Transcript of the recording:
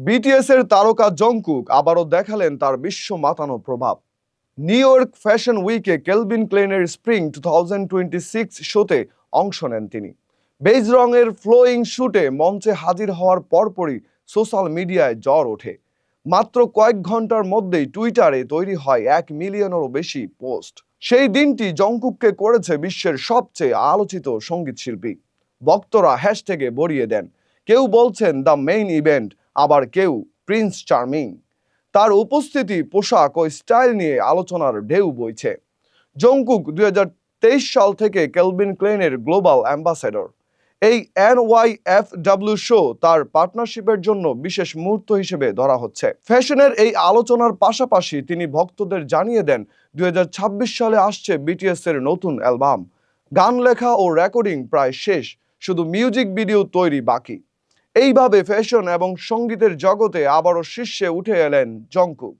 BTS এর তারকা Jungkook আবারও দেখালেন তার বিশ্ব মাতানো প্রভাব। নিউ ইয়র্ক ফ্যাশন উইকে কেলভিন ক্লেনের স্প্রিং 2026 শোতে অংশ নেন তিনি। বেজ রঙের ফ্লোয়িং শুটে মঞ্চে হাজির হওয়ার পরপরই সোশ্যাল মিডিয়ায় ঝড় ওঠে। মাত্র কয়েক ঘন্টার মধ্যেই টুইটারে তৈরি হয় 1 মিলিয়নেরও বেশি পোস্ট। সেই দিনটি জংকুককে করেছে বিশ্বের সবচেয়ে আলোচিত সঙ্গীত শিল্পী। ভক্তরা হ্যাশট্যাগে ভরিয়ে দেন, কেউ বলছেন দ্য মেইন ইভেন্ট, আবার কেউ প্রিন্স চার্মিং। তার উপস্থিতি, পোশাক ও স্টাইল নিয়ে আলোচনার ঢেউ বইছে। জংকুক 2023 সাল থেকে কেলভিন ক্লেনের গ্লোবাল অ্যাম্বাসেডর। এই NYFW শো তার পার্টনারশিপের জন্য বিশেষ মুহূর্ত হিসেবে ধরা হচ্ছে। ফ্যাশনের এই আলোচনার পাশাপাশি তিনি ভক্তদের জানিয়ে দেন 2026 সালে আসছে বিটিএস এর নতুন অ্যালবাম। গান লেখা ও রেকর্ডিং প্রায় শেষ, শুধু মিউজিক ভিডিও তৈরি বাকি। এইভাবে ফ্যাশন এবং সঙ্গীতের জগতে আবারও শীর্ষে উঠে এলেন জংকুক।